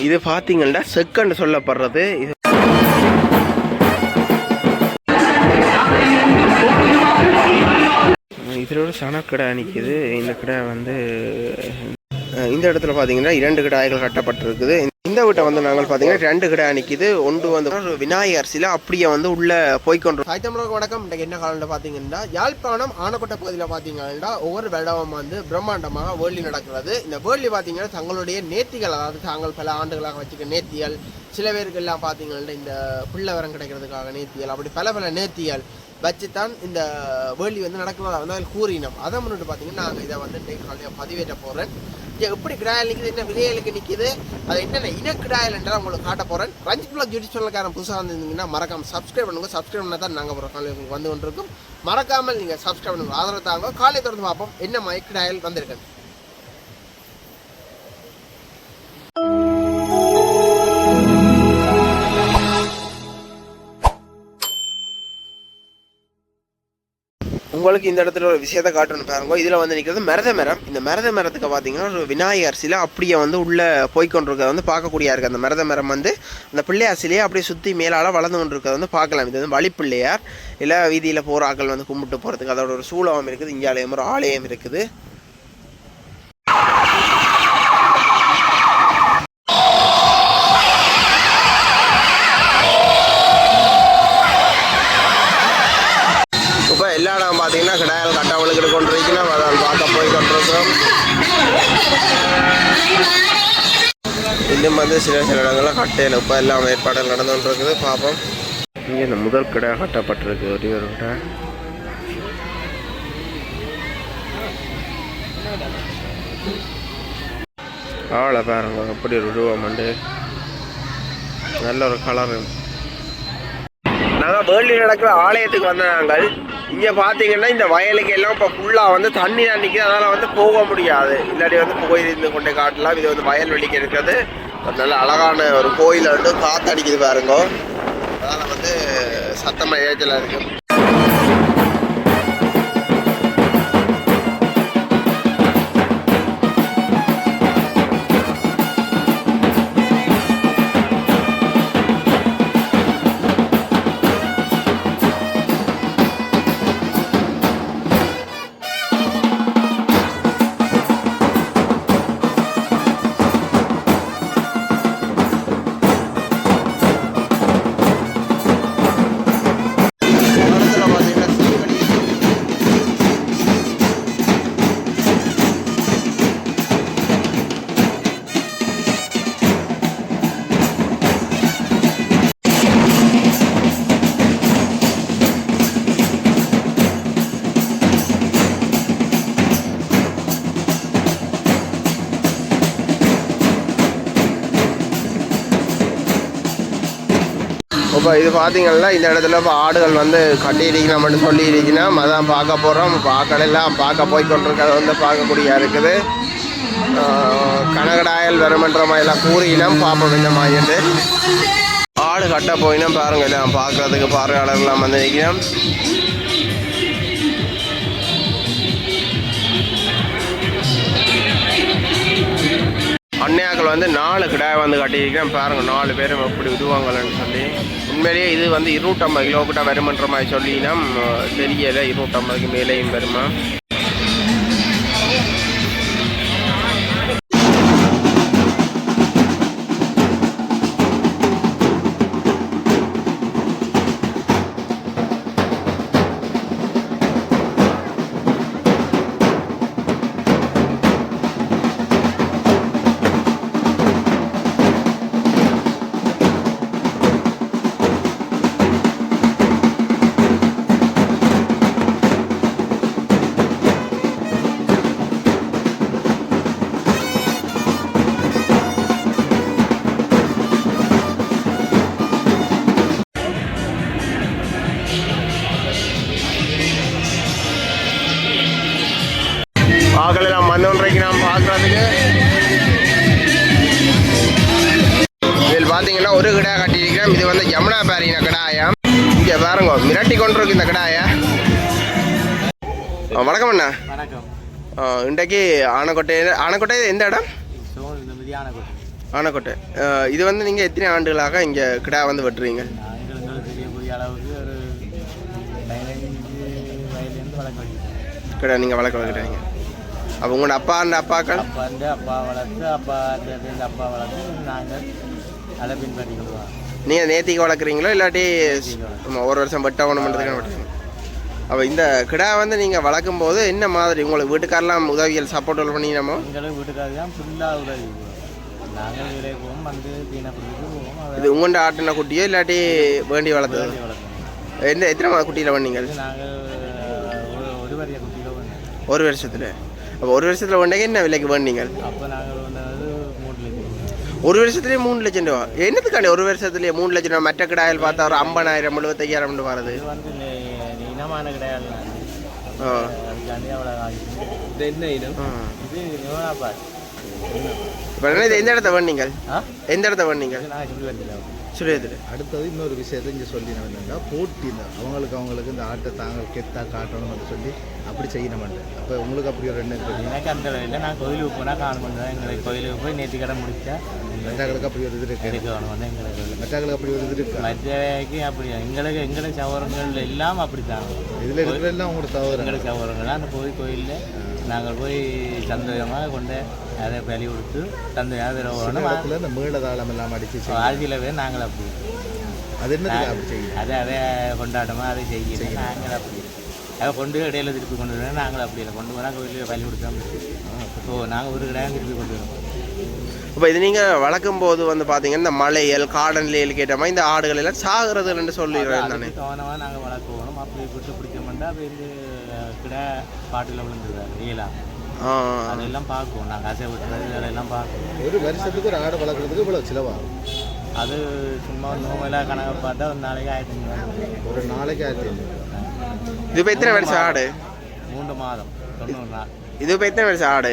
இது பார்த்தீங்கன்னா செகண்ட் சொல்லப்படுறது. இதோட சனக்கடை நிற்கிது. இந்த கடை வந்து இந்த இடத்துல பார்த்தீங்கன்னா 2 கடாய்கள் கட்டப்பட்டிருக்குது. இந்த வீட்டை வந்து நாங்கள் பார்த்தீங்கன்னா 2 கடை நிற்கிது. ஒன்று வந்து விநாயகர் சிலை அப்படியே வந்து உள்ள போய்கொண்டு. சாய்த்தமிழக வணக்கம். இன்றைக்கு என்ன காலம்னு பார்த்தீங்கன்னா யாழ்ப்பாணம் ஆனக்கோட்டை பகுதியில் பார்த்தீங்கன்னா ஒவ்வொரு வருடமும் வந்து பிரம்மாண்டமாக வேள்வி நடக்கிறது. இந்த வேள்வி பார்த்தீங்கன்னா தங்களுடைய நேர்த்திகள், அதாவது தாங்கள் பல ஆண்டுகளாக வச்சுக்க நேர்த்திகள், சில பேருக்கு எல்லாம் பார்த்தீங்கன்னா இந்த பிள்ளை வரம் கிடைக்கிறதுக்காக நேர்த்திகள், அப்படி பல நேர்த்திகள் வச்சுத்தான் இந்த வேள்வி வந்து நடக்கிறதா வந்து அதில் கூறினோம். அதை முன்னிட்டு பார்த்தீங்கன்னா நாங்கள் இதை வந்து இன்றைக்கு காலையில் பதிவேற்ற போகிறேன். எப்படி கிடாயில் நிற்கிது, என்ன விலைகளுக்கு நிற்கிது, அது என்னென்ன இனக்கிடாயில் என்றால் உங்களுக்கு காட்ட போகிறேன். ரஞ்சித் பிளாக் யூடியூப் சேனலுக்காரன் புதுசாக வந்துருந்தீங்கன்னா மறக்காமல் சப்ஸ்கிரைப் பண்ணுங்க. சப்ஸ்கிரைப் பண்ணால் தான் நாங்கள் போகிற காலையில் உங்களுக்கு வந்து கொண்டிருக்கும். மறக்காமல் நீங்கள் சப்ஸ்கிரைப் பண்ணுங்க, ஆதரவு தாங்க. காலையை தொடர்ந்து பார்ப்போம் என்ன மைக்கிடாயில் வந்திருக்கேன். உங்களுக்கு இந்த இடத்துல ஒரு விஷயத்தை காட்டணும் பாருங்க. இதில் வந்து நிற்கிறது மருத மரம். இந்த மருத மரத்துக்கு பார்த்தீங்கன்னா ஒரு விநாயகர் சிலை அப்படியே வந்து உள்ளே போய்கொண்டிருக்கிறத வந்து பார்க்கக்கூடியா இருக்குது. அந்த மருத மரம் வந்து அந்த பிள்ளையார் சிலையை அப்படியே சுற்றி மேலால் வளர்ந்து கொண்டிருக்கிறத வந்து பார்க்கலாம். இது வந்து வழிப்பிள்ளையார். இல்லை வீதியில் போகிற ஆக்கள் வந்து கும்பிட்டு போகிறதுக்கு அதோட ஒரு சூலகம் இருக்குது. இங்காலயம் ஒரு ஆலயம் இருக்குது. எல்லா இடம் பார்த்தீங்கன்னா கடாயால் கட்டாவளுக்கு கொண்டிருக்கணும். அதான் பார்க்க போய் கொண்டிருக்கிறோம். இன்னும் வந்து சில இடங்கள்லாம் கட்டையில் இப்போ எல்லாம் ஏற்பாடுகள் நடந்து கொண்டிருக்குது. பார்ப்போம். இங்கே இந்த முதல் கடை கட்டப்பட்டிருக்கு. ஒரே ஒரு கடை. ஆளை பாருங்க அப்படி ஒரு ரூபம் உண்டு. நல்ல ஒரு கலர். நாங்கள் வேள்வி நடக்கிற ஆலயத்துக்கு வந்த நாங்கள் இங்கே பார்த்தீங்கன்னா இந்த வயலுக்கு எல்லாம் இப்போ ஃபுல்லாக வந்து தண்ணி தான் நிற்கிது. அதனால் வந்து போக முடியாது. இல்லாட்டி வந்து போயிருந்து கொண்டே காட்டலாம். இது வந்து வயல்வெளிக்கு இருக்கிறது. நல்ல அழகான ஒரு கோயில் வந்து காற்றடிக்குது பாருங்க. அதனால் வந்து சத்தமாக ஏற்றலாக இருக்குது. இப்போ இது பார்த்தீங்கன்னா இந்த இடத்துல இப்போ ஆடுகள் வந்து கட்டியிருக்கணும் மட்டும் சொல்லியிருக்கணும். அதான் பார்க்க போகிறோம். பார்க்கலாம் பார்க்க போய் கொண்டிருக்கிறத வந்து பார்க்கக்கூடியா இருக்குது. கனகடாயல் வருமன்ற மாதிரிலாம் கூறினோம். பார்ப்போம் இந்த மாதிரி ஆடு கட்ட போயினோம். பாருங்க எல்லாம் பார்க்குறதுக்கு பார்வையாளர்கள்லாம் வந்து நிற்கணும். அன்னையாக்கள் வந்து 4 கிடாய் வந்து கட்டியிருக்கிறேன். பாருங்கள் 4 பேரும் எப்படி விடுவாங்கன்னு சொல்லி. உண்மையிலேயே இது வந்து 250 கிலோக்கிட்ட வருமன்ற மாதிரி சொல்லினா தெரியலை. 250க்கு மேலேயும் வருமா. ஆகலாம் மண்ணொன்றைக்கு நாம் பார்க்குறதுக்கு. இதில் பார்த்தீங்கன்னா ஒரு கிடா கட்டியிருக்கிறோம். இது வந்து யமுனா பாரின கிடாயம். இங்கே இங்கே பாருங்க மிரட்டி கொண்டு இருக்கு இந்த கடாயை. வணக்கம் அண்ணா. வணக்கம். இன்றைக்கு ஆனைக்கோட்டை எந்த இடம்? ஆனைக்கோட்டை. இது வந்து நீங்கள் எத்தனை ஆண்டுகளாக இங்கே கிடா வந்து வெட்டுறீங்க? கிடா நீங்கள் வளர்க்க வளர்க்குறீங்க. அப்போ உங்களோட அப்பாக்கள் அப்பா வளர்த்து அப்பா வளர்த்து நாங்கள் அதை பின்பற்றி கொள்வோம். நீங்கள் நேத்திக்கு வளர்க்குறீங்களோ இல்லாட்டி ஒரு வருஷம் வெட்டவணும் பண்ணுறதுக்கான வெட்டுறீங்க? அப்போ இந்த கிடா வந்து நீங்கள் வளர்க்கும் போது என்ன மாதிரி உங்களுக்கு வீட்டுக்காரெலாம் உதவிகள் சப்போர்ட் பண்ணினோமோ? எங்களுக்கு வீட்டுக்காரர் தான் ஃபுல்லாக உதவி. நாங்கள் வேலைக்கு போவோம், வந்து தீனப்படிக்கு போவோம். இது உங்கள்கிட்ட ஆட்டின குட்டியோ இல்லாட்டி வேண்டி வளர்த்தது? எத்தனை குட்டியில் வந்தீங்க? நாங்கள் ஒரு வரிய குட்டியில் வந்தோம். ஒரு வருஷத்தில். அப்போ ஒரு வருஷத்தில் வந்தீங்க என்ன விலைக்கு வேண்டீங்க? அப்போ நாங்கள் வந்தது 3 லட்சம். ஒரு வருஷத்துலேயே 3 லட்சம் ரூபா. என்னத்துக்காண்டி ஒரு வருஷத்துலேயே 3 லட்சம் ரூபா? மற்ற கிடாயில் பார்த்தா ஒரு 50,000 75,000 வருது. வந்து இனமான கிடையாது. அதுக்காண்டி அவ்வளோ ஆகிடுச்சு. இது என்ன இனம்? இது நியோனாபாத். இப்போ இது எந்த இடத்த வந்தீங்க? எந்த இடத்த வந்தீங்க? சுழியத்தில். அடுத்தது இன்னொரு விஷயத்தை இங்கே சொல்லி என்னென்னா போட்டி தான் அவங்களுக்கு இந்த ஆட்டை தாங்கள் கெத்தா காட்டணும்னு சொல்லி அப்படி செய்யணும். அப்போ உங்களுக்கு அப்படி ஒரு எண்ணம் இருக்குது? எனக்கு அந்த இல்லை, நான் கோயிலுக்கு போனால் காணும் பண்ணுறேன். எங்களுக்கு கோயிலுக்கு போய் நேற்று கடை முடிச்சா மற்றவங்களுக்கு அப்படி ஒரு இது இருக்குது. எடுக்கணும் வந்து எங்களுக்கு மற்றவங்களுக்கு அப்படி ஒரு இது இருக்குது. மற்றவைக்கு அப்படி எங்களுக்கு சவரங்கள் எல்லாம் அப்படி தான். இதில் இருக்கிறதெல்லாம் உங்களோட சவரம். எங்களுக்கு சவரங்கள்லாம் அந்த கோயிலில் நாங்கள் போய் சந்தோஷமாக கொண்டு அதை பலி கொடுத்து சந்தோஷமாக இந்த மேளதாளம் எல்லாம் அடித்து ஆட்சியில் போய் நாங்கள் அப்படி அது என்ன அப்படி செய்யும். அதை கொண்டாட்டமாக அதை செய்யணும். நாங்கள் அப்படி அதை கொண்டு இடையில திருப்பி கொண்டு வரணும். நாங்கள் அப்படி இல்லை, கொண்டு போனால் கோயிலில் பலி கொடுத்தோம். நாங்கள் ஒரு கிடையாது திருப்பி கொண்டு வரோம். இப்போ இது நீங்கள் வளர்க்கும் போது வந்து பார்த்தீங்கன்னா இந்த மலையல் காடன்லையில் கேட்ட மாதிரி இந்த ஆடுகள் எல்லாம் சாகிறதுன்னு சொல்லிடுறேன் தானே? கவனமாக நாங்கள் வளர்க்கணும். அப்படி விட்டு பிடிக்க மாட்டோம். அப்போ இந்த கிடா பாட்டில் விழுந்துருக்காரு ரியலாக அதெல்லாம் பார்க்குவோம். நாங்கள் ஆசை விட்டுறது அதெல்லாம் பார்க்குவோம். ஒரு வருஷத்துக்கு ஒரு ஆடு வளர்க்குறதுக்கு இவ்வளோ செலவாகும்? அது சும்மா நோமெல்லாம் கணக்கு பார்த்தா ஒரு நாளைக்கு 1500. ஒரு நாளைக்கு 1500. இது இப்போ எத்தனை வருஷம் ஆடு? 3 மாதம் 90 நாள். இது இப்போ எத்தனை வருஷம் ஆடு?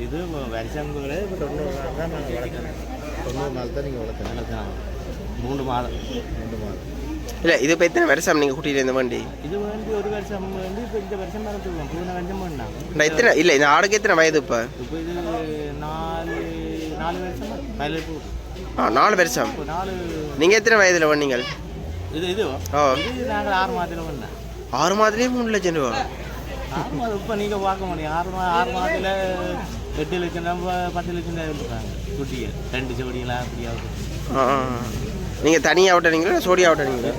இது வருஷம் இப்போ 90 நாள் தான் நாங்கள் வளர்க்கணும். 90 நாள் தான் நீங்கள் வளர்க்கணும். 3 மாதம். 3 மாதம் இல்லை, இது இப்போ எத்தனை வருஷம் நீங்கள் கூட்டிகிட்டு இருந்த வண்டி? இது வந்து ஒரு வருஷம் வந்து இப்போ இந்த வருஷம் மறந்துடுவோம். பூனை வருஷம் பண்ணாங்க. நான் எத்தனை இல்லை இந்த ஆடுக்கு எத்தனை வயது இப்போ? இப்போ இது 4 வருஷம் மேலே போகுது. 4 வருஷம். 4. நீங்கள் எத்தனை வயதில் வந்தீங்க? இது நாங்கள் 6 மாதத்தில் வந்தேன். 6 மாதத்துலேயே 3 லட்சம் ரூபா. 6 மாதம் இப்போ நீங்கள் பார்க்க முடியும். 6 மாதத்தில் 8 லட்சம் 10 லட்சம் இருக்காங்க குட்டிகள். 2 ஜோடிகளாக அப்படியாவது. நீங்கள் தனியாக விட்டுறீங்களா சோடியாக விட்டுறீங்களா?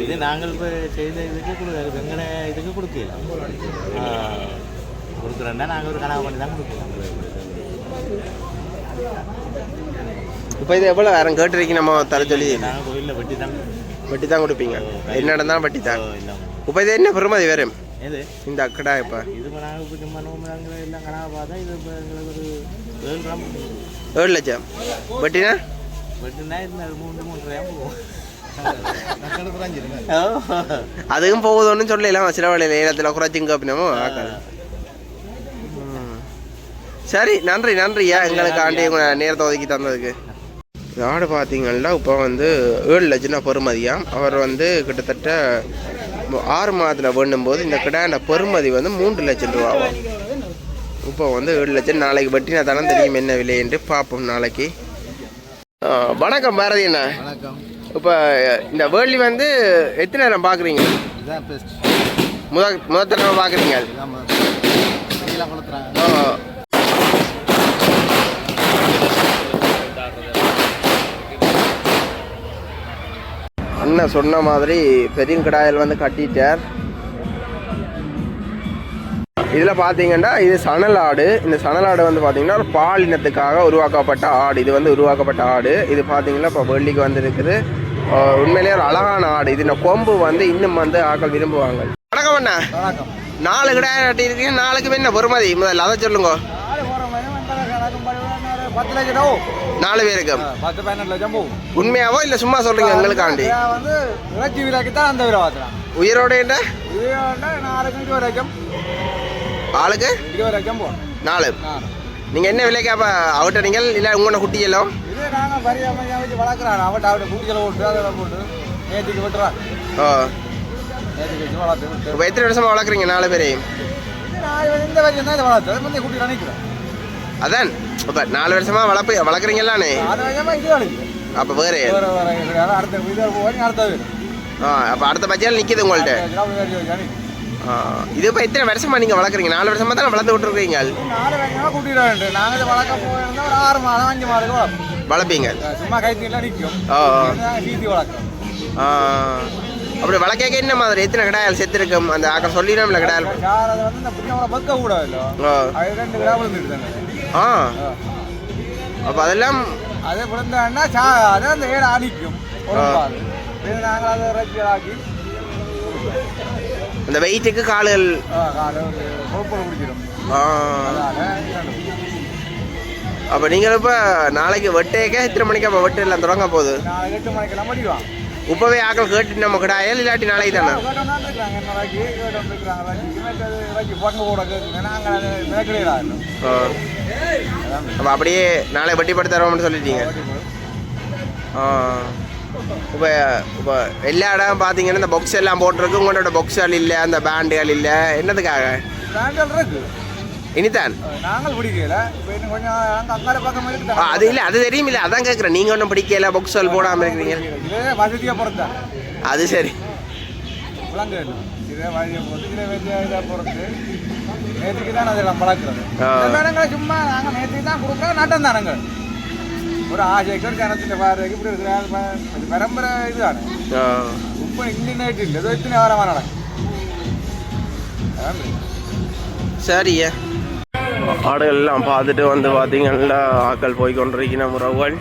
இது நாங்கள் இப்போ செய்த இதுக்கு வெங்கட இதுக்கு கொடுக்கலாம். கொடுக்குறோன்னா நாங்கள் ஒரு கணக்கு பண்ணி தான் கொடுக்கலாம். இப்போ இது எவ்வளோ வேறு கேட்டுருக்கீங்க நம்ம தர சொல்லி? நாங்கள் கோயிலில் வட்டி தான் கொடுப்பீங்க. என்ன நடந்தாலும் வட்டி தான். இப்போ இது என்ன பெருமதி வரும் எது இந்த அக்கடா? இப்போ இது நாங்கள் இப்போ சும்மா நோம்புறாங்க எல்லாம் கணக்கு பார்த்தா இது இப்போ எங்களுக்கு ஒரு 7 லட்சம். வட்டினா வட்டினா இது 3-3.5 போகும். அதுவும் போகுதுன்னு சொல்லலாம். சில வேலையில் ஏலத்தில் குறைச்சிங்க அப்படின்னமோ. சரி, நன்றி நன்றியா எங்களுக்கு ஆண்டி நேரத்தை ஒதுக்கி தந்ததுக்கு. ஆடு பார்த்தீங்கன்னா இப்போ வந்து 7 லட்சம் பெறுமதியாக. அவர் வந்து கிட்டத்தட்ட 6 மாதத்தில் வேண்டும்போது இந்த கிடாண்ட பெறுமதி வந்து 3 லட்சம் ரூபாவும். இப்போ வந்து 7 லட்சம். நாளைக்கு வட்டினா தானே தெரியும் என்ன விலை என்று பார்ப்போம் நாளைக்கு. வணக்கம் பாரதி அண்ணா. வணக்கம். இப்போ இந்த வேர்லி வந்து எத்தனை நேரம் பார்க்குறீங்க? முதல் தடவை பார்க்குறீங்க? அண்ணன் சொன்ன மாதிரி பெரியங்கடாயில் வந்து கட்டிட்டார். இதில் பார்த்தீங்கன்னா இது சணல் ஆடு. இந்த சணல் ஆடு வந்து பார்த்தீங்கன்னா ஒரு பால் இனத்துக்காக உருவாக்கப்பட்ட ஆடு. இது வந்து உருவாக்கப்பட்ட ஆடு. இது பார்த்தீங்கன்னா இப்போ வெள்ளிக்கு வந்து இருக்குது. உண்மையிலேயே ஒரு அழகான ஆடு. இது இந்த கொம்பு வந்து இன்னும் வந்து ஆட்கள் விரும்புவாங்க. வணக்கம் அண்ணா. வணக்கம். 4 கிடா கட்டி இருக்கீங்க. 4க்கு என்ன பொறுமதி முதல்ல அதை சொல்லுங்க. 10 லட்சம் 4 பேருக்கு 10-12 லட்சம் போகும். உண்மையாவோ இல்லை சும்மா சொல்றீங்க எங்களுக்காண்டி? வந்து இறைச்சி விலைக்கு தான் அந்த விலை பார்த்துறான். உயிரோட என்ன? உயிரோட 4க்கு 20 லட்சம். ஆளுக்கு 20 லட்சம் போகும். 4. நீங்கள் என்ன விலைக்கு அப்போ அவுட்டறீங்க இல்லை உங்களோட குட்டி எல்லாம்? இது இது நாங்கள் பரியாமையாக வச்சு வளர்க்குறாங்க அவட்ட கூட்டிகளை போட்டு அதெல்லாம் போட்டு நேற்றுக்கு விட்டுறாங்க ஓ நேற்றுக்கு வச்சு வளர்த்து இப்போ எத்தனை வருஷமாக வளர்க்குறீங்க 4 பேரையும்? நான் இந்த வரைக்கும் தான் இதை வளர்த்து அது முந்தைய கூட்டி நினைக்கிறேன் அதான் இப்போ 4 வருஷமாக வளர்க்குறீங்களானே? அது வரைக்கும் இது வளர்க்கு அப்போ வேறு அடுத்த இது போய் அடுத்தது அப்போ அடுத்த பட்ஜெட்டில் நிற்கிது உங்கள்கிட்ட. இது இப்போ எத்தனை வருஷமா நீங்கள் வளர்க்குறீங்க? 4 வருஷமாக தானே வளர்த்து விட்டுருக்கீங்க. 4 வருஷமாக கூட்டிட வேண்டும். நாங்கள் இதை வளர்க்க போயிருந்தோம் ஒரு 6 மாதம் 5 மாதம் வளர்ப்பீங்க. சும்மா கைத்தீலாம் நிற்கும் சீத்தி வளர்க்கும். அப்படி வளர்க்க என்ன மாதிரி எத்தனை கடாயால் செத்துருக்கும் அந்த ஆக்கள் சொல்லிடும் இல்லை கடாயால்? அதை வந்து இந்த பின்னோட பக்க கூடாது அது 2 கிராம் விழுந்துட்டு அப்போ அதெல்லாம் அதே விழுந்தாங்கன்னா அதை அந்த ஏழை அடிக்கும் உடம்பாது. நாங்கள் அதை இறக்கி அந்த வெயிட்டுக்கு காலுகள் கொழுப்போடு குடிக்கிறோம். அப்போ நீங்கள் இப்போ நாளைக்கு வெட்டேக்க எத்தனை மணிக்கு அப்போ வெட்டு எல்லாம் தொடங்க போகுது? நாளைக்கு 8 மணிக்கெல்லாம் முடிவாங்க. இப்போவே ஆக்கள் கேட்டு நம்ம கடாயல் இல்லாட்டி நாளைக்கு தானே? அப்போ அப்படியே நாளை வட்டி படுத்து தரோம்னு சொல்லிட்டீங்க. இப்போ இப்போ எல்லா இடம் பார்த்தீங்கன்னா இந்த பாக்ஸ் எல்லாம் போட்டிருக்கு. உங்களோட பாக்ஸ்கள் இல்லை, அந்த பேண்டுகள் இல்லை, என்னதுக்காக? இனிதான் நாங்கள் பிடிக்கல. அது இல்லை, அது தெரியும் இல்லை, அதான் கேட்குறேன். நீங்கள் ஒன்றும் பிடிக்கல, பாக்ஸ்கள் போடாமல் இருக்கிறீங்க. வசதியாக பொறுத்தா அது சரி. விளங்கு இதே வழியை போட்டு இதை பொறுத்து நேற்றுக்கு தான் அதெல்லாம் பழக்கிறது. சும்மா நாங்கள் நேற்றுக்கு தான் கொடுக்குறோம். நட்டம் தானங்க ஒரு ஆசைக்கு ஒரு கணத்தில் பாருக்கு இப்படி இருக்கிற பரம்பரை இதுதானே. இப்போ இன்னும் நேற்று இல்லை, ஏதோ இத்தனை வாரமாக நடக்கும். சரியா ஆடுகள் எல்லாம் பார்த்துட்டு வந்து பார்த்தீங்கன்னா ஆக்கள் போய் கொண்டிருக்கிற உறவுகள்.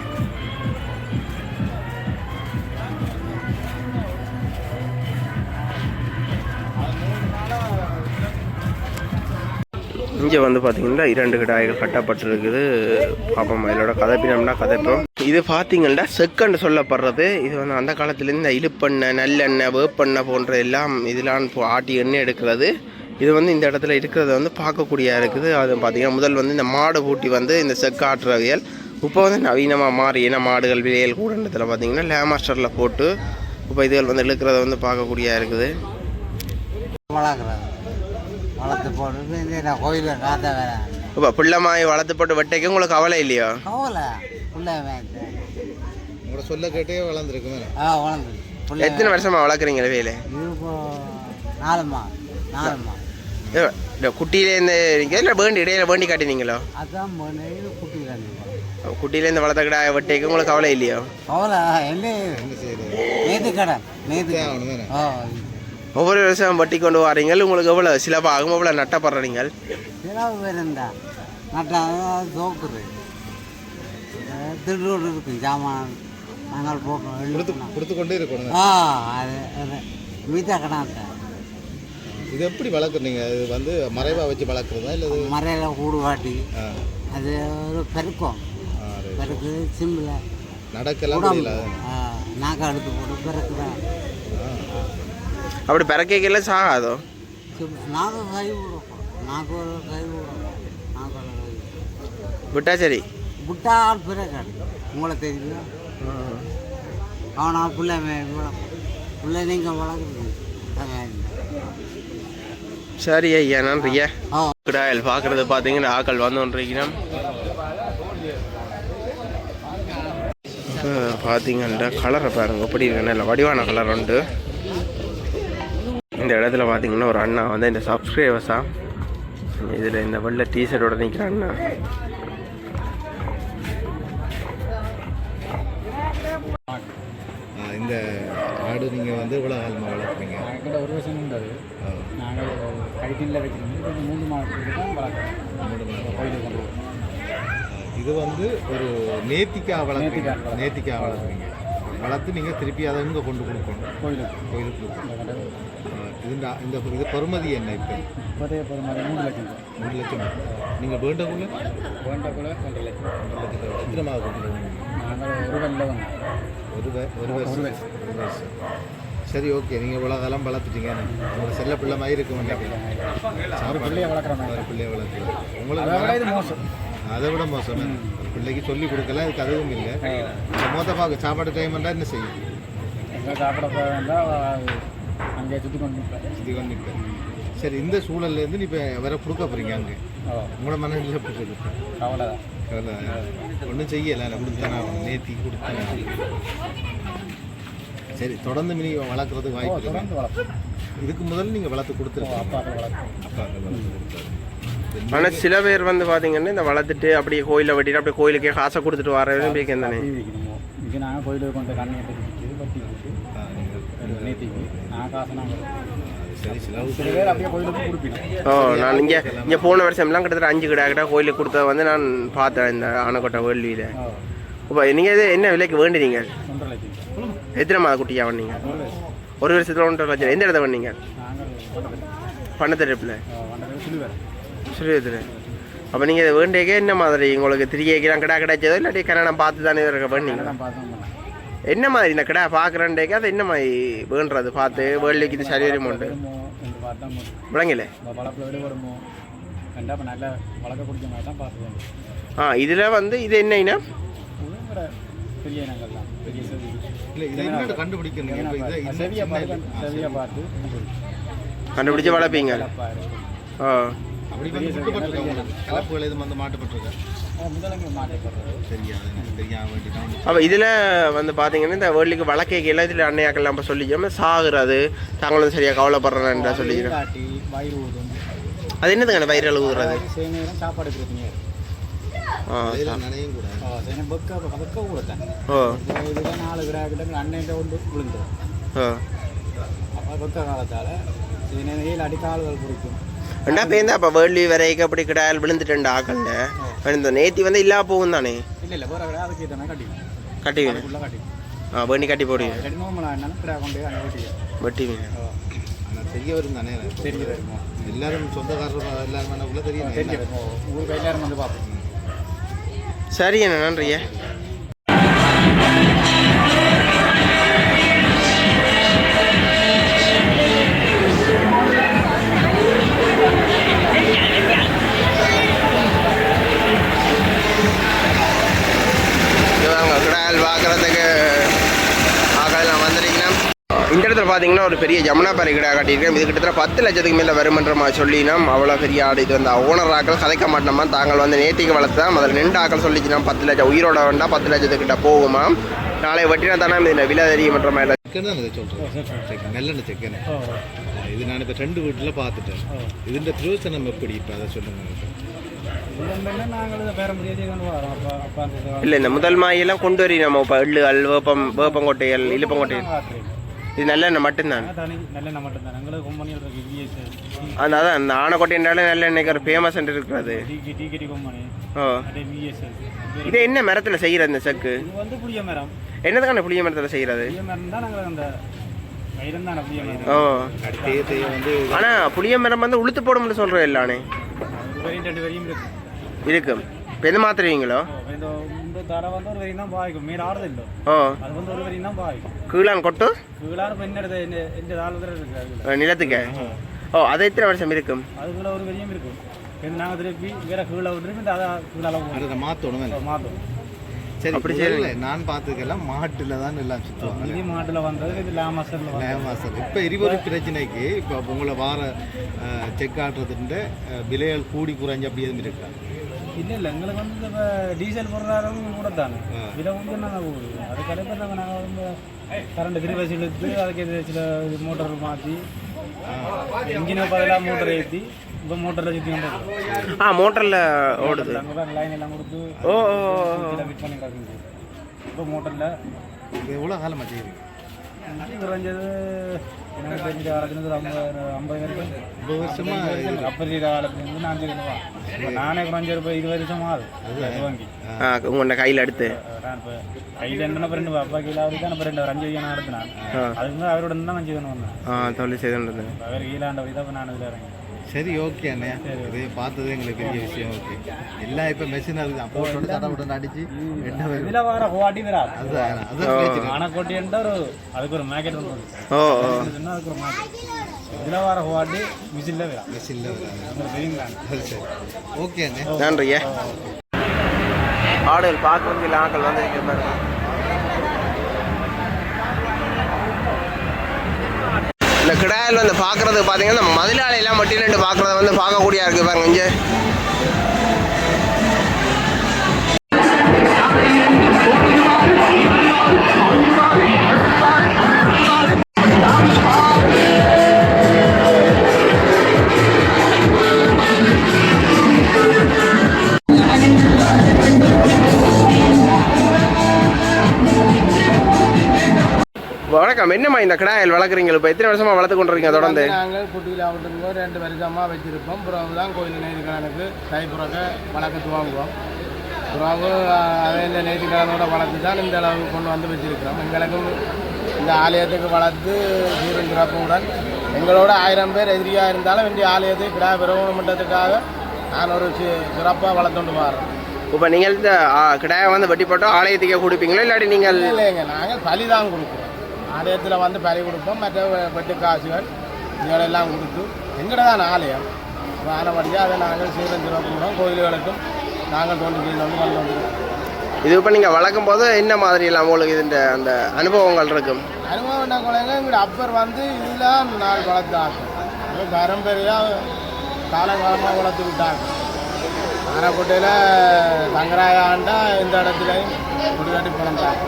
இங்கே வந்து பார்த்தீங்கன்னா 2 கிடாய்கள் கட்டப்பட்டிருக்குது. பாப்போம் இதோட கதைப்பினம்னா கதைப்போம். இது பார்த்தீங்கன்னா செக்கண்டு சொல்லப்படுறது. இது வந்து அந்த காலத்துலேருந்து இந்த இழுப்பெண்ணெய், நல்லெண்ணெய், வேப்பெண்ணெய் போன்ற எல்லாம் இதெல்லாம் ஆட்டி எண்ணெய் எடுக்கிறது. இது வந்து இந்த இடத்துல இருக்கிறத வந்து பார்க்கக்கூடியா இருக்குது. அது பார்த்தீங்கன்னா முதல் வந்து இந்த மாடு பூட்டி வந்து இந்த செக்கு ஆட்டுறவியல் இப்போ வந்து நவீனமாக மாறி ஏன்னா மாடுகள் விலையல் கூடன்றதில் பார்த்தீங்கன்னா லேமாஸ்டரில் போட்டு இப்போ இதுகள் வந்து இழுக்கிறத வந்து பார்க்கக்கூடியா இருக்குது. வளர்த்து போட்டு இந்த கோயிலில் காத்த வேற இப்போ பிள்ளைமாய் வளர்த்து போட்டு வெட்டைக்கு உங்களுக்கு கவலை இல்லையா? கவலை பிள்ளை உங்களோட சொல்ல கேட்டே வளர்ந்துருக்கு. வளர்ந்து எத்தனை வருஷமாக வளர்க்குறீங்க வேலை? இப்போ 4 மாதம் குட்டியிலேருந்து இல்லை வேண்டி இடையில வேண்டி காட்டினீங்களோ? அதான் குட்டியிலேருந்து வளர்த்த கடை வெட்டைக்கு உங்களுக்கு கவலை இல்லையா? கவலை என்ன நேற்று கடை நேற்று ஒவ்வொரு வருஷம் வட்டி கொண்டு வரீங்க. உங்களுக்கு எவ்வளோ சிலப்பாகும், எவ்வளோ நட்டப்படுறீங்க? சிலவு வேறுண்டா நட்டா தோக்குது திருடோடு இருக்கு ஜாமான் நாங்கள் போட்டோம் கொடுத்து கொண்டே இருக்கணும். அது மீதா கடாத்த இது எப்படி வளர்க்குறீங்க? இது வந்து மறைவாக வச்சு வளர்க்குறதா இல்லை மறையில் கூடு வாட்டி அது ஒரு பெருக்கம் பெருக்கு சிம்பிள் நடக்கலாம் நாங்கள் அடுத்து போட்டு பெருக்குதான். அப்படி பிறக்கைக்கெல்லாம் சாகாதோ? நாங்கள் கை விடுறோம். நாங்கள் கை விடுறோம். நாங்கள் விட்டா சரி விட்டா ஆள் பிறக்காது. உங்களை தெரியும் அவனா பிள்ளை பிள்ளை நீங்கள் வளர்க்குறீங்க. சரி ஐயா நன்றியா. கிடாயல் பார்க்குறது பார்த்தீங்கன்னா ஆக்கள் வந்து கொண்டிருக்கிறோம். பார்த்தீங்கன்னா கலரை பாருங்க எப்படி இருக்கு, நல்ல வடிவான கலர் உண்டு. இந்த இடத்துல பார்த்தீங்கன்னா ஒரு அண்ணா வந்து இந்த சப்ஸ்கிரைபர்ஸாக இதில் இந்த வெள்ளை டிஷர்ட்டோட நிற்கிற அண்ணா. இந்த ஆடு நீங்கள் வந்து இவ்வளோ காலமாக வளர்க்குறீங்க? என்கிட்ட 1 வருஷம் உண்டு. நாங்கள் கைட்டில் வைக்கிறோம். 3 மாதத்துக்கு தான் வளர்க்குறோம். கோயிலுக்கு இது வந்து ஒரு நேர்த்திக்காக வளர்க்குறீங்க. வளர்த்து நீங்கள் திருப்பி அதை இங்கே கொண்டு கொடுக்கணும் கோயிலுக்கு. இந்த இது பருமதி என்ன? இப்போ இப்போதைய பருமதி 3 லட்சம். 3 லட்சம். நீங்கள் வேண்டக்குள்ள 1.5 லட்சம். எத்தனை மாதம்? நாங்கள் ஒரு வருஷம். சரி ஓகே. நீங்கள் இவ்வளோ காலம் வளர்த்துட்டீங்க. உங்களை செல்ல பிள்ளை மாதிரி இருக்க மாட்டேங்க. பிள்ளையை வளர்க்குறோம். உங்களுக்கு அதை விட மோசம். பிள்ளைக்கு சொல்லி கொடுக்கல அதுக்கு அதுவும் இல்லை மொத்த பார்க்க சாப்பாடு டைம் வந்தால் என்ன செய்யும் எங்கே சாப்பிட போகிறதா அங்கே சுற்றி கொண்டு நிற்பேன் சரி இந்த சூழல்லேருந்து நீ இப்போ வர கொடுக்க போகிறீங்க அங்கே உங்களோட மனதில் எப்படி இருக்கு அவ்வளோதான் ஒன்றும் செய்யலை நான் கொடுத்தேன் நான் நேற்றி கொடுத்தேன் சரி தொடர்ந்து மீன் வளர்க்குறதுக்கு வாய்ப்பு இல்லை இதுக்கு முதல்ல நீங்கள் வளர்த்து கொடுத்துருக்கோம் அப்பாக்கள் வளர்த்து கொடுத்தாரு ஆனால் சில பேர் வந்து பார்த்தீங்கன்னா இந்த வளர்த்துட்டு அப்படியே கோயிலை வெட்டிட்டு அப்படியே கோயிலுக்கே காசை கொடுத்துட்டு வரவே பேக்கேன் தானே இங்கே நாங்கள் கோயிலுக்கு கொண்டு கண்ணி எடுத்து பட்டி கொடுத்து நேற்றுக்கு நான் காசு நாங்கள் சில பேர் அப்படியே கோயிலுக்கு கொடுப்பீங்க நான் இங்கே போன வருஷம்லாம் கிட்டத்தட்ட 5 கிடா கோயிலுக்கு கொடுத்தத வந்து நான் பார்த்தேன் இந்த ஆனக்கோட்டை வேள்வியில் இப்போ நீங்கள் இது என்ன விலைக்கு வேண்டினீங்க 1.5 லட்சம் எத்தனை மாத குட்டியாக வந்தீங்க ஒரு வருஷத்தில் 1.5 லட்சம் எந்த இடத்த வந்தீங்க பண்ணத்தரப்பில் சுருவத்தில் அப்போ நீங்கள் இதை வேண்டியக்கே என்ன மாதிரி உங்களுக்கு 3 ஏக்கெலாம் கிடா கிடைச்சதோ இல்லாட்டி கல்யாணம் பார்த்து தானே இருக்க வேண்டிங்க என்ன மாதிரி இந்த கிடா பார்க்குறேன்டேக்கா அது என்ன மாதிரி வேண்டுறது பார்த்து வேள்விக்கு இது சரி வருமோண்டு விளங்கல இதில் வந்து இது என்னன்னா கண்டுபிடிச்சு வளர்ப்பீங்க அப்போ இதில் வந்து பார்த்தீங்கன்னா இந்த வேர்ல்டுக்கு வழக்கைகள் இதில் அன்னையாக்கெல்லாம் இப்போ சொல்லிக்காம சாகுறது தாங்களும் சரியாக கவலைப்படுறேன்னு சொல்லிக்கிறேன் அது என்னதுங்க வயிறு ஊதுறது சாப்பாடு அடிக்கால்கள் பிடிக்கும் ரெண்டா பேருந்து அப்போ வேர்ல்டு வரைக்கும் அப்படி கிடால் விழுந்துட்டு ஆக்கல்ல இந்த நேத்தி வந்து இல்லா போகும் தானே இல்லை போகிற கடை அதுக்கு கட்டுவீங்க வேண்டி கட்டி போடுவீங்க வெட்டுவீங்க தெரிய வரும் தானே தெரிய வருமோ எல்லாரும் சொந்தக்காரர் எல்லாரும் தெரியும் ஊருக்கு எல்லாரும் வந்து பார்ப்போம் சரி என்ன நன்றியா பார்க்குறதுக்கு ஆகலாம் வந்துட்டீங்கன்னா இந்த இடத்துல பார்த்தீங்கன்னா ஒரு பெரிய ஜமுனா பாறை கிடா காட்டியிருக்கேன் இது கிட்டத்தட்ட 10 லட்சத்துக்கு மேலே வருமன்ற மாதிரி சொல்லினோம் அவ்வளோ பெரிய ஆடு இது வந்து ஓனர் ஆக்கள் கதைக்க மாட்டோமா தாங்கள் வந்து நேத்திக்கு வளர்த்தா அதில் 2 ஆக்கள் சொல்லிச்சுனா 10 லட்சம் உயிரோட வேண்டாம் 10 லட்சத்துக்கிட்ட போகுமா நாளை வட்டினா தானே இதில் விலை தெரியுமன்ற மாதிரி சொல்கிறேன் நல்லெண்ணெய் செக்கன் இது நான் இப்போ 2 வீட்டில் பார்த்துட்டேன் இதுன்ற பிரயோசனம் எப்படி இப்போ அதை சொல்லுங்கள் இல்லை இந்த முதல் மாயெல்லாம் கொண்டு வரி நம்ம இப்போ எள்ளுகள் வேப்பங்கொட்டைகள் இழுப்பங்கொட்டைகள் இது நல்லெண்ணெய் மட்டும்தான் அதான் அந்த ஆனைக்கொட்டைன்றாலே நல்லெண்ணெய்க்கு ஒரு ஃபேமஸ் இருக்கிறது ஓ இது என்ன மரத்தில் செய்கிறது இந்த செக்கு என்னதுக்கான புளிய மரத்தில் செய்கிறது ஓ ஆனால் புளிய மரம் வந்து உளுத்து போடும்னு சொல்கிறோம் எல்லானே இருக்கும் இப்போ எது மாத்துறீங்களோ ஓ கீழான் கொட்டு நிலத்துக்கு ஓ அது எத்தனை வருஷம் இருக்கும் சரி அப்படி செய்யல நான் பார்த்ததுக்கெல்லாம் மாட்டுல தான் எல்லாம் சுற்றுவாங்க மாட்டுல வந்தது லேமாசர் இப்போ எரிபொருள் பிரச்சனைக்கு இப்போ உங்களை வார செக் ஆட்டுறதுன்ற விலைகள் கூடி குறைஞ்சி அப்படி எதுவும் இருக்கா இல்லை எங்களுக்கு வந்து இப்போ டீசல் பொருளாதாரம் கூட தானே விலை வந்து நாங்கள் போகுது அது கடைப்பில் நாங்கள் வந்து கரண்ட் கிரிவசி இழுத்து அதுக்கு சில மோட்டர் மாற்றி இன்ஜினை பதிலாக மோட்டர் ஏற்றி இப்போ மோட்டரில் சுற்றி வந்து மோட்டரில் ஓடுது லைன் எல்லாம் கொடுத்து ஃபிட் பண்ணி கிடக்குது இப்போ மோட்டரில் எவ்வளோ காலமாக செய்யுது குறைஞ்சது எனக்கு தெரிஞ்ச காலத்துலேருந்து ஒரு 50 வருஷமாக அப்படி காலத்துலேருந்து நான் தெரிஞ்சுவேன் இப்போ நானே குறைஞ்ச ஒரு 20 வருஷம் ஆகுது வாங்கி உங்களோட கையில் எடுத்து நான் இப்போ கையில் என்ன ஃப்ரெண்டு அப்பா கீழே அவருக்கு தான் ஃப்ரெண்டு ஒரு 5 வயசு நான் நடத்தினேன் அதுக்கு தான் அவரோட தான் நான் செய்யணும் வந்தேன் தொழில் செய்து அவர் கீழாண்ட தான் நான் இதில் இறங்கி சரி ஓகே அண்ணே இது பார்த்தது எங்களுக்கு பெரிய விஷயம் ஓகே எல்லாம் இப்போ மெஷின் அதுதான் போட்டோட தடவுடன் அடிச்சு என்ன இதில் வர ஹோட்டி வராது அதுதான் ஆனைக்கோட்டைன்ற ஒரு அதுக்கு ஒரு மேக்கெட் ஒன்று அதுக்கு ஒரு மேக்கெட் இதில் வர ஹோட்டி மிஷினில் வரா மெஷினில் வராது சரி ஓகே அண்ணே நன்றியா ஆடுகள் பார்க்கறதுக்கு இல்லை ஆக்கள் வந்து இருக்கிற மாதிரி. இந்த கிடாயில் வந்து பார்க்குறதுக்கு பார்த்தீங்கன்னா இந்த மதிலாலையெல்லாம் மட்டும் ரெண்டு பார்க்குறத வந்து பார்க்கக்கூடியா இருக்குது பாருங்க. இங்கே வணக்கம். என்னம்மா இந்த கிடாயில் வளர்க்குறீங்க? இப்போ எத்தனை வருஷமாக வளர்த்து கொண்டுறீங்க தொடர்ந்து? நாங்கள் குட்டியில் ஆகட்டும் 2 வருஷமாக வச்சுருப்போம். அப்புறம் தான் கோயில் நேர்காணலுக்கு தைப்புறக்க வளர்க்க துவாங்குவோம். அப்புறம் அதை இந்த நேர்காணலோட வளர்த்து தான் இந்த அளவுக்கு கொண்டு வந்து வச்சுருக்கிறோம். எங்களுக்கும் இந்த ஆலயத்துக்கு வளர்த்து சிறப்புடன் எங்களோட 1000 பேர் எதிரியாக இருந்தாலும் இந்த ஆலயத்துக்கு கிடா பிரபணம் பண்ணுறதுக்காக நான் ஒரு சிறப்பாக வளர்த்துட்டு வரேன். இப்போ நீங்கள் இந்த கிடாயை வந்து வெட்டி போட்டோம் ஆலயத்துக்கே கொடுப்பீங்களா இல்லாட்டி நீங்கள்? இல்லைங்க, நாங்கள் பலி தான் கொடுக்குறோம். ஆலயத்தில் வந்து பலி கொடுப்போம். மற்ற வெட்டு காசுகள் இதெல்லாம் கொடுத்து எங்கட தான் ஆலயம் ஆனபடியாக அதை நாங்கள் சிறப்புடன் கோயில்களுக்கும் நாங்கள் தோன்றி செய்யணும்னு கொண்டு வந்துடுவோம். இது இப்போ நீங்கள் வளர்க்கும் போது என்ன மாதிரியெல்லாம் உங்களுக்கு இந்த அந்த அனுபவங்கள் இருக்கும்? அனுபவம் என்ன குழந்தைங்க எங்களோட அப்பர் வந்து இதெல்லாம் நாள் வளர்த்து ஆகும். பாரம்பரியாக காலங்காலமாக வளர்த்து விட்டாங்க. ஆனக்கோட்டையில் தங்கராயாண்டா இந்த இடத்துலையும் குடிகாட்டி பிறந்தாங்க.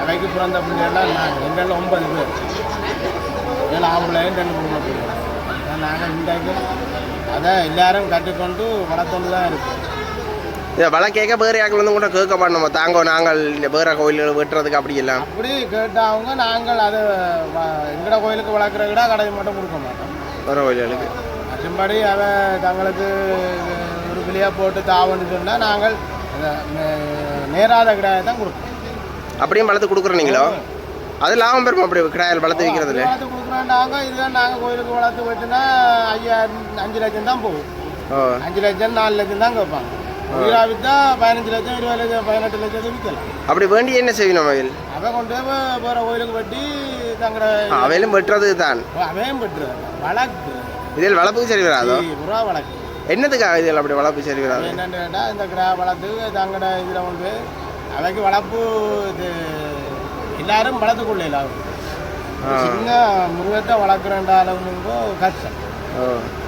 அவைக்கு பிறந்த பிள்ளைகள்லாம் நாங்கள் எங்களில் 9 பேர், 7 ஆம்பளையும் 2 பொம்பளை பிள்ளைகள். நாங்கள் இன்றைக்கு அதை எல்லாரும் கற்றுக்கொண்டு வளர்த்துண்டு தான் இருக்கோம். இதை வளர்க்க வேறு யாக்கள் வந்து கூட கேட்க பண்ணோம் தாங்க நாங்கள் இந்த வேற கோயில்கள் வெட்டுறதுக்கு அப்படி இல்லை. அப்படி கேட்டவங்க நாங்கள் அதை எங்கட கோயிலுக்கு வளர்க்குற விட கடையை மட்டும் கொடுக்க மாட்டோம் வேற கோயில்களுக்கு. மற்றபடி அதை தங்களுக்கு ஒரு கிளியாக போட்டு தாவன்னு சொன்னால் நாங்கள் நேராத கிடாயை தான் கொடுப்போம். அப்படியும் வளர்த்து கொடுக்குறோம் நீங்களோ? அது லாபம் பெறும் அப்படி கிடாயில் வளர்த்து விற்கிறதுல? வளர்த்து கொடுக்குறோண்டாங்க. இதுதான் நாங்கள் கோயிலுக்கு வளர்த்து போயிட்டுனா 5 லட்சம் தான் போகும். 5 லட்சம் 4 லட்சம் தான் கேட்பாங்க. உயிரா விற்றா 15 லட்சம் 20 லட்சம் 18 லட்சம் விற்கலாம். அப்படி வேண்டி என்ன செய்யணும் அவையில்? அதை கொண்டு போய் வேறு கோயிலுக்கு வெட்டி தங்கட அவையிலும் வெட்டுறது தான். அவையும் வெட்டுறது வளர்க்கு. இதில் வளர்ப்புக்கு சரி வராதோ? புறா வளர்க்கு. என்னதுக்காக இதில் அப்படி வளர்ப்பு சரி வராது? என்னென்னு கேட்டால் இந்த கிடா வளர்த்து தங்கட இதில் கொண்டு அவைக்கு வளர்ப்பு இது எல்லாரும் வளர்த்துக்கொள்ள ஆகும். சின்ன மிருகத்தை வளர்க்குறேன்டாலும் கஷ்டம்.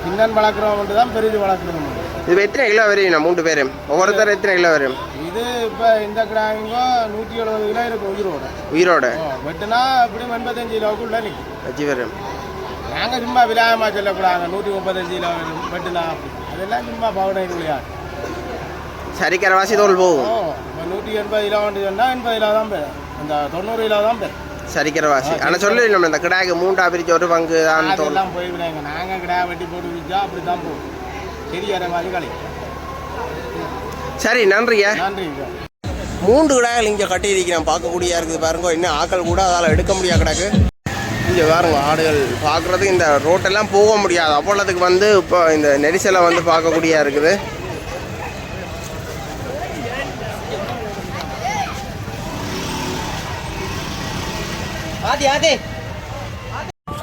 சின்னன் வளர்க்குறவங்க தான் பெரிது வளர்க்குறது. இது எத்தனை கிலோ வரையும்? 3 பேரும் ஒவ்வொருத்தர் எத்தனை கிலோ வரும்? இது இப்போ இந்த கிடாங்க 170 கிலோ இருக்கும் உயிரோட. வெட்டுனா அப்படி 85 கிலோவுக்குள்ள நிற்கும் வரும். நாங்கள் சும்மா விலாயமாக சொல்லக்கூடாங்க 135 கிலோ வெட்டுனா அப்படி. அதெல்லாம் சும்மா பவுடர் விளையாடு. சரிக்கிற வாசி தோல் போகும். 180 கிலோ சொன்னால் 80 கிலோ தான் பேர், அந்த 90 கிலோ தான் பேர் சரிக்கிற வாசி. ஆனால் சொல்லி நம்ம இந்த கிடாய்க்கு 3 பிரிச்சு ஒரு பங்கு தான் அதெல்லாம் போய்விடாங்க. நாங்கள் கிடா வெட்டி போட்டு விற்றா அப்படி தான் போகும். சரியான மாதிரி களி. சரி, நன்றிங்க. நன்றிங்க. 3 கிடாய்கள் இங்கே கட்டி இருக்கிறேன் பார்க்கக்கூடியா இருக்குது பாருங்க. இன்னும் ஆக்கள் கூட அதால் எடுக்க முடியாது கிடாக்கு. இங்கே பாருங்க ஆடுகள் பார்க்குறதுக்கு இந்த ரோட்டெல்லாம் போக முடியாது. அப்போல்லத்துக்கு வந்து இப்போ இந்த நெரிசலை வந்து பார்க்கக்கூடியா இருக்குது.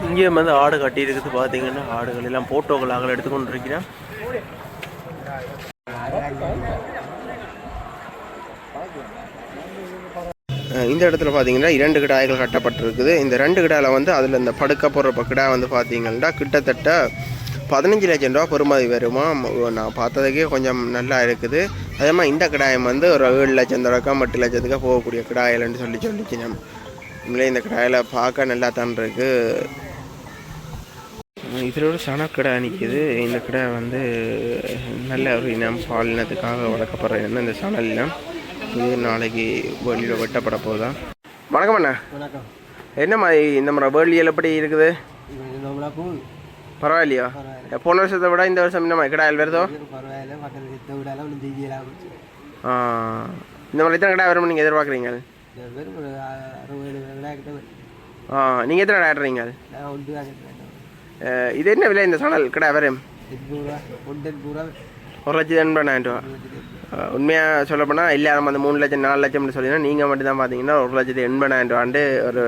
இங்கே வந்து ஆடு கட்டி இருக்குது பார்த்தீங்கன்னா ஆடுகள் எல்லாம் போட்டோக்களாக எடுத்துக்கொண்டு இருக்கிறேன். இந்த இடத்துல பார்த்தீங்கன்னா 2 கிடாய்கள் கட்டப்பட்டிருக்குது. இந்த 2 கிடாயில் வந்து அதில் இந்த படுக்க போடுற கிடா வந்து பார்த்தீங்கன்னா கிட்டத்தட்ட 15 லட்சம் ரூபா பெறுமதி வருமா. நான் பார்த்ததுக்கே கொஞ்சம் நல்லா இருக்குது. அதே மாதிரி இந்த கிடாயம் வந்து ஒரு 7 லட்சம் தொடக்கம் 8 லட்சத்துக்கு போகக்கூடிய கிடாயில்னு சொல்லிச்சு. நம்மளே இந்த கிடாயில் பார்க்க நல்லா தான் இருக்குது. இதோட சனக்கடை நிற்கிது. இந்த கடை வந்து நல்ல ஒரு இனம் பால் இனத்துக்காக வளர்க்கப்படுற இனம் இந்த சணல் இனம். இது நாளைக்கு வேலியில் வெட்டப்பட போகுதான். வணக்கம் அண்ணா. வணக்கம். என்ன மாதிரி இந்த முறை வேலியில் எப்படி இருக்குது? பரவாயில்லையா? போன வருஷத்தை விட இந்த வருஷம் என்ன கிடாயில் வருதோ? இந்த மாதிரி எத்தனை கடை வரும்னு நீங்கள் எதிர்பார்க்குறீங்க? நீங்கள் எத்தனை கடை ஆடுறீங்க? இது என்ன விலை இந்த சணல் கடை வரும்? 1,80,000 ரூபா. உண்மையாக சொல்லப்போனால் எல்லாரும் அந்த 3 லட்சம் 4 லட்சம்னு சொல்லினா நீங்கள் மட்டும் தான் பார்த்தீங்கன்னா 1,80,000 ரூபாண்டு ஒரு.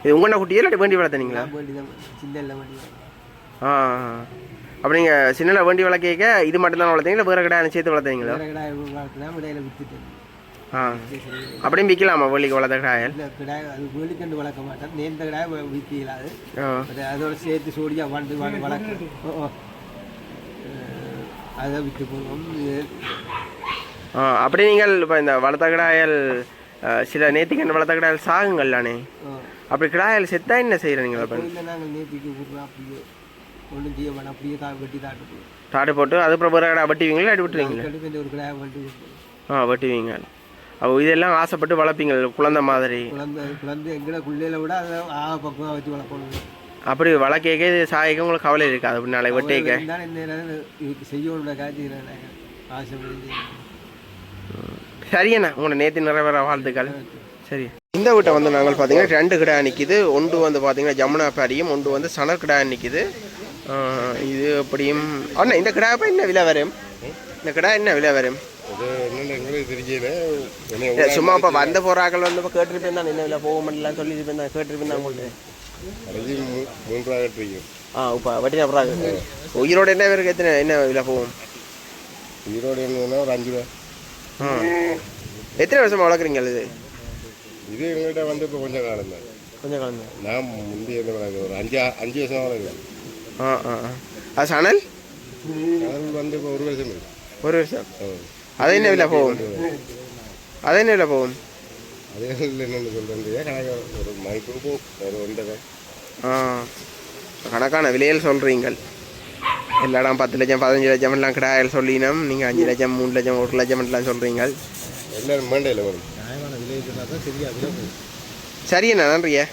இது உங்கள்கிட்ட குட்டியே இல்லாட்டி வேண்டி வளர்த்தனீங்களா? அப்போ நீங்கள் சின்னல வேண்டி வளர்க்க இது மட்டும்தான் வளர்த்தீங்களா வேறு கடை சேர்த்து வளர்த்தீங்களா? வேறு கிடாய் வளர்க்கலாம், இடையில விற்றுட்டேன். ஆ அப்படியும் விற்கலாமா வேலிக்கு வளர்த்த கடாயல்? இல்லை கிடாய் அது வேலிக்கண்டு வளர்க்க மாட்டேன், நேர்ந்த கிடாய் விற்கலாது. ஆ அதோட சேர்த்து சோடியா வளர்க்க அதை விற்று போடுவோம். ஆ அப்படி நீங்கள் இப்போ இந்த வளர்த்த கடாயல் சில நேத்திக்கண்டு வளர்த்த கடாயல் சாகுங்கள்லானே, அப்படி கடாயல் செத்தா என்ன செய்கிறீங்க? இல்லை நாங்கள் நேத்திக்கு விட்றோம், அப்படியே ஒன்றும் செய்ய வேணாம், அப்படியே வெட்டி தாட்டு தாடு போட்டு அதுக்கப்புறம் வேறு கடை வெட்டுவீங்களா அடி விட்டுருவீங்களா? கடுப்பு ஒரு கிடாய் வெட்டி விட்டுருவோம். வெட்டுவீங்க. அப்போ இதெல்லாம் ஆசைப்பட்டு வளர்ப்பீங்க குழந்தை மாதிரி? குழந்தை எங்கட குள்ளையில விட அதை பக்கமாக வச்சு வளர்க்கணும். அப்படி வளர்க்க இது சாய்க்க உங்களுக்கு கவலை இருக்காது அப்படி நாளை வெட்டேக்க செய்யணுன்ற காட்சி ஆசை. சரியண்ணா உங்களோட நேற்று நிறைவேற வாழ்த்துக்கள். சரி, இந்த வீட்டை வந்து நாங்கள் பார்த்தீங்கன்னா 2 கடை நிற்கிது. ஒன்று வந்து பார்த்தீங்கன்னா ஜமுனா பாரியும், ஒன்று வந்து சணல் கடை நிற்கிது. இது எப்படியும் அண்ணா இந்த கடாப்பா என்ன விலை வரும்? இந்த கடை என்ன விலை வரும்? சும்மா இப்போ வந்த போறாக்கள் வந்து இப்போ கேட்டிருப்பேன் தான் என்ன விலை போகும்லாம் சொல்லியிருப்பேன் தான், கேட்டிருப்பேன் தான் உங்கள்கிட்ட. இப்போ வட்டி அப்புறம் உயிரோடு என்ன பேருக்கு என்ன விலை போகும்? உயிரோடு என்னன்னா ஒரு 5 ரூபா. எத்தனை வருஷமா வளர்க்குறீங்க இது? இது எங்கள்கிட்ட வந்து இப்போ கொஞ்சம் காலம் தான். கொஞ்சம் காலம் தான். நான் முந்தைய என்ன வளர்க்குறேன் ஒரு 5 வருஷம் வளர்க்குறேன். அது சணல் அது வந்து இப்போ 1 வருஷம் இருக்கு. 1 வருஷம். அது என்ன விலை போகும்? அது என்ன விலை போகும்? அதே என்னென்னு சொல்கிறேன் கணக்கு ஒரு மணிக்கு போகும் ஒரு 1.5. கணக்கான விலையில் சொல்கிறீங்கள். எல்லா இடம் 10 லட்சம் 15 லட்சம் எல்லாம் கிடாயல் சொல்லினோம். நீங்கள் 5 லட்சம் 3 லட்சம் 1 லட்சம் எல்லாம் சொல்கிறீங்க. எல்லாரும் மேண்டையில் வரும். நியாயமான விலை சொன்னால் தான் சரியா விலை போகும். சரியண்ணா, நன்றியா.